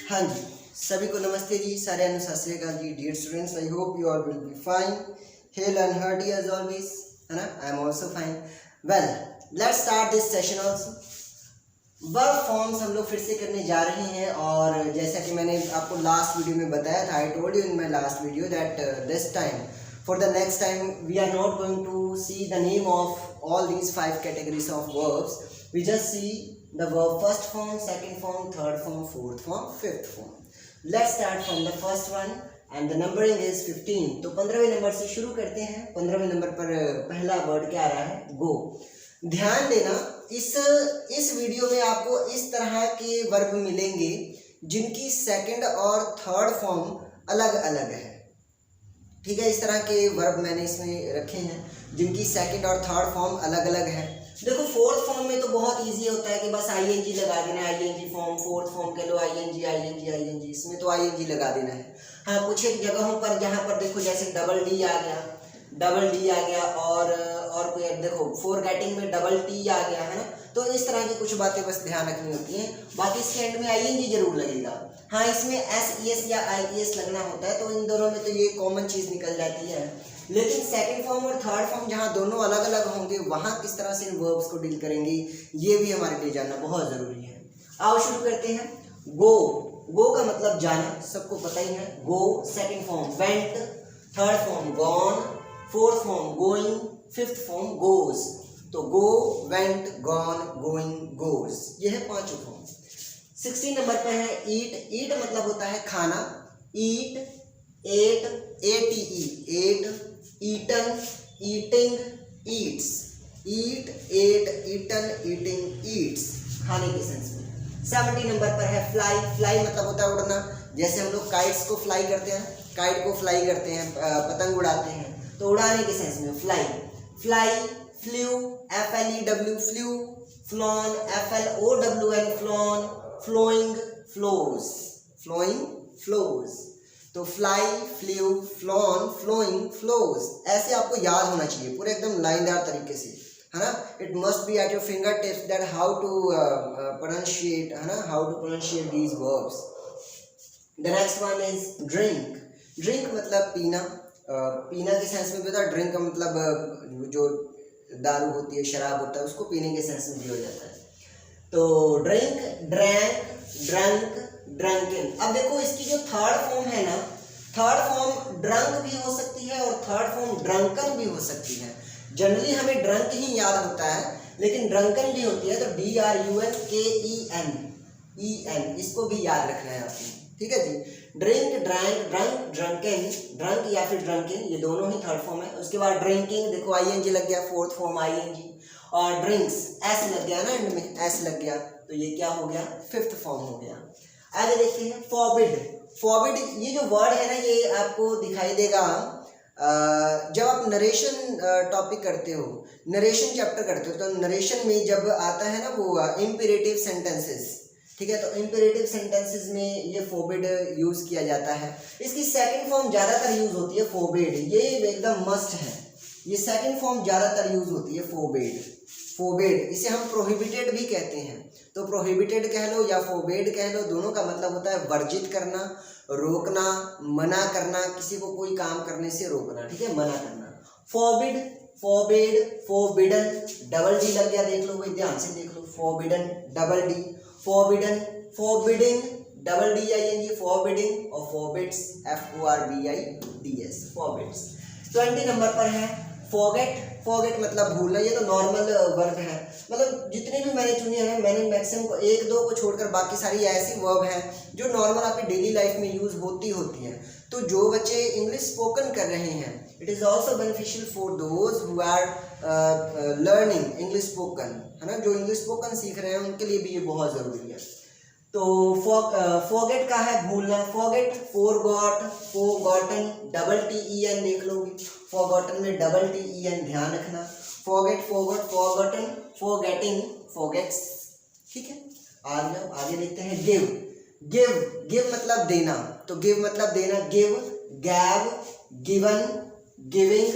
हाँ जी, सभी को नमस्ते जी, सारे सत श्री अकाल जी। Dear students, I hope you all will be fine, hale and hearty as always, है ना। I am also fine. Well, let's start this session also. Verb forms हम लोग फिर से करने जा रहे हैं, और जैसा कि मैंने आपको लास्ट वीडियो में बताया था, I told you in my last video that this time for the next time we are not going to see the name of all these 5 categories of verbs. We just see the verb first form, second form, third form, fourth form, fifth form. Let's start from the first one and the numbering is 15. तो 15वें number से शुरू करते हैं। 15वें number पर पहला word क्या आ रहा है? गो। ध्यान देना, इस वीडियो में आपको इस तरह के वर्ब मिलेंगे जिनकी सेकंड और थर्ड फॉर्म अलग अलग है। ठीक है, इस तरह के वर्ब मैंने इसमें रखे हैं जिनकी सेकंड और थर्ड फॉर्म अलग अलग है। देखो, फोर्थ फॉर्म में तो बहुत इजी होता है कि बस आईएनजी लगा देना है। आईएनजी फॉर्म, फोर्थ फॉर्म कह लो, आईएनजी, इसमें तो आईएनजी लगा देना है। हाँ, कुछ एक जगहों पर जहाँ पर देखो जैसे डबल डी आ गया और कोई देखो फॉरगेटिंग में डबल टी आ गया, है ना। तो इस तरह की कुछ बातें बस ध्यान रखनी होती हैं। बाकी इसके एंड में आईएनजी जरूर लगेगा। हाँ, इसमें एस या आईएस लगना होता है, तो इन दोनों में तो ये कॉमन चीज़ निकल जाती है। लेकिन सेकंड फॉर्म और थर्ड फॉर्म जहाँ दोनों अलग अलग होंगे, वहाँ किस तरह से इन वर्ब्स को डील करेंगे, ये भी हमारे लिए जानना बहुत ज़रूरी है। आओ शुरू करते हैं। गो का मतलब जाना, सबको पता ही है। Go second form went, third form gone, fourth form going, fifth form goes. तो go, went, gone, going, goes, ये है पांचों फॉर्म। 16 नंबर पे है ईट। ईट मतलब होता है खाना। Eat, ate, ate, eaten, eating, eats. Eat, ate, eaten, eating, eats, खाने के सेंस में। 70 नंबर पर है फ्लाई। फ्लाई मतलब होता है उड़ना। जैसे हम लोग काइट्स को फ्लाई करते हैं, काइट को फ्लाई करते हैं, पतंग उड़ाते हैं, तो उड़ाने के सेंस में fly. Fly, flew, FLEW flew, flown, FLOWN flown, flowing, flows, तो fly, flew, flown, flowing, flows, ऐसे आपको याद होना चाहिए पूरे एकदम लाइनदार तरीके से, है ना। It must be at your fingertips that how to pronounciate, है ना, how to pronounciate these verbs. The next one is drink. Drink मतलब पीना। पीना के सेंस में भी होता है। ड्रिंक का मतलब जो दारू होती है, शराब होता है, उसको पीने के सेंस में भी हो जाता है। तो ड्रिंक, ड्रैंक, ड्रंक, ड्रंकन। अब देखो इसकी जो थर्ड फॉर्म है ना, थर्ड फॉर्म ड्रंक भी हो सकती है और थर्ड फॉर्म ड्रंकन भी हो सकती है। जनरली हमें ड्रंक ही याद होता है, लेकिन ड्रंकन भी होती है, तो DRUNKEN, इसको भी याद रखना है आपको। ठीक है जी। Drink, drank, drunk, drunken, drunk या फिर ड्रंकिन, ये दोनों ही थर्ड फॉर्म है। उसके बाद ड्रिंकिंग, देखो आईएनजी लग गया, फोर्थ फॉर्म आईएनजी। और ड्रिंक्स, एस लग गया ना, एंड में एस लग गया, तो ये क्या हो गया? फिफ्थ फॉर्म हो गया। आगे देखते हैं फॉरबिड। फॉरबिड, ये जो वर्ड है ना, ये आपको दिखाई देगा जब आप नरेशन टॉपिक करते हो, नरेशन चैप्टर करते हो, तो नरेशन में जब आता है ना वो इम्पेरेटिव सेंटेंसेस, ठीक है, तो इम्पेरेटिव सेंटेंसेस में ये फोरबिड यूज किया जाता है। इसकी सेकंड फॉर्म ज्यादातर यूज होती है फोरबिड, ये एकदम मस्ट है। ये सेकंड फॉर्म ज्यादातर यूज होती है फोरबिड। इसे हम प्रोहिबिटेड भी कहते हैं। तो प्रोहिबिटेड कह लो या फोरबिड कह लो, दोनों का मतलब होता है वर्जित करना, रोकना, मना करना, किसी को कोई काम करने से रोकना, ठीक है, मना करना। Forbid, forbid, forbidden, double D लग गया, देख लो भाई, ध्यान से देख लो। Forbidden, double D, forbidden, forbidding, double D I N G, forbidding, और फॉरबिड्स, FORBIDS, फॉरबिड्स। 20 नंबर पर है फॉरगेट। फॉरगेट मतलब भूलना। ये तो नॉर्मल वर्ब है, मतलब जितने भी मैंने चुने हैं, मैंने मैक्सिमम को एक दो को छोड़कर बाकी सारी ऐसी वर्ब हैं जो नॉर्मल आपकी डेली लाइफ में यूज होती हैं। तो जो बच्चे इंग्लिश स्पोकन कर रहे हैं, it is also beneficial for those who are learning English spoken, है ना, जो इंग्लिश स्पोकन सीख रहे हैं उनके लिए भी ये बहुत ज़रूरी है। तो फॉरगेट का है भूलना। Forget, forgot, forgotten, double TEN देख लो, फॉरगॉटन में डबल TEN ध्यान रखना। Forget, forgot, forgotten, forgetting, forgets, ठीक है। आगे देखते हैं गिव मतलब देना। तो गिव मतलब देना। Give, gave, given, giving,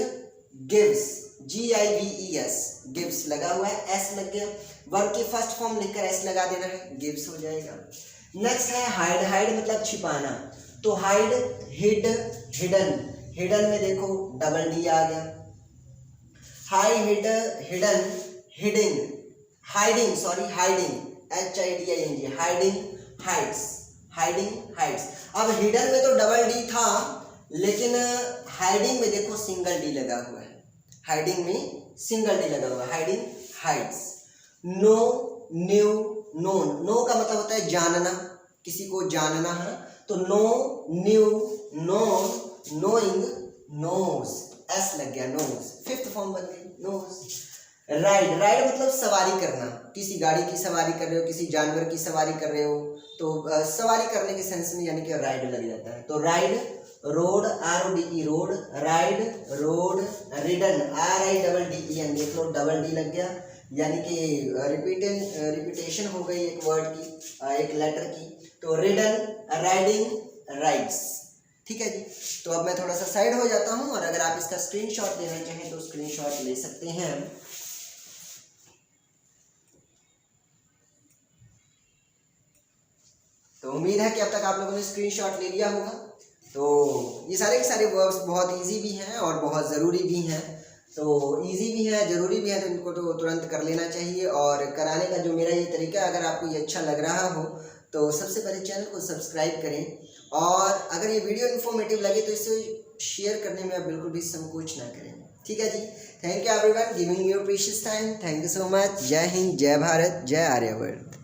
gives, GIVES, gives लगा हुआ है, एस लग गया। वर्ब की फर्स्ट फॉर्म लिखकर एस लगा देना है, गिव्स हो जाएगा। नेक्स्ट है हाइड, हाइड मतलब छिपाना, तो हाइड, हिड, हिडन, हिडन में देखो डबल डी आ गया, hide hid, hidden, hiding, hiding, sorry hiding, HIDING, hiding, hides, hiding, hides. अब हिडन में तो डबल डी था, लेकिन हाइडिंग में देखो सिंगल डी लगा हुआ है, हाइडिंग में सिंगल डी लगा हुआ है, hiding, hides. Know, knew, known, know का मतलब होता है जानना, किसी को जानना है, तो know, knew, known, knowing, knows, S लग गया, नोज, फिफ्थ फॉर्म बन गई, नोज। राइड, राइड मतलब सवारी करना, किसी गाड़ी की सवारी कर रहे हो, किसी जानवर की सवारी कर रहे हो, तो सवारी करने के सेंस में यानी कि राइड लग जाता है, तो ride, road, RODE, road, ride, road, ridden, RIDDEN, देख लो डबल डी लग गया, यानी कि रिपीटेशन हो गई एक वर्ड की, एक लेटर की, तो रिडन, राइडिंग, राइड्स। ठीक है जी, तो अब मैं थोड़ा सा साइड हो जाता हूँ, और अगर आप इसका स्क्रीनशॉट लेना चाहें तो स्क्रीनशॉट ले सकते हैं। तो उम्मीद है कि अब तक आप लोगों ने स्क्रीनशॉट ले लिया होगा। तो ये सारे के सारे वर्ब्स बहुत इजी भी हैं और बहुत ज़रूरी भी हैं, तो इजी भी है, ज़रूरी भी है, तो इनको तो तुरंत कर लेना चाहिए। और कराने का जो मेरा ये तरीका, अगर आपको ये अच्छा लग रहा हो तो सबसे पहले चैनल को सब्सक्राइब करें, और अगर ये वीडियो इन्फॉर्मेटिव लगे तो इसे शेयर करने में आप बिल्कुल भी संकोच ना करें। ठीक है जी, thank you everyone giving your precious time, thank you so much. जय हिंद, जय भारत, जय आर्यवर्त।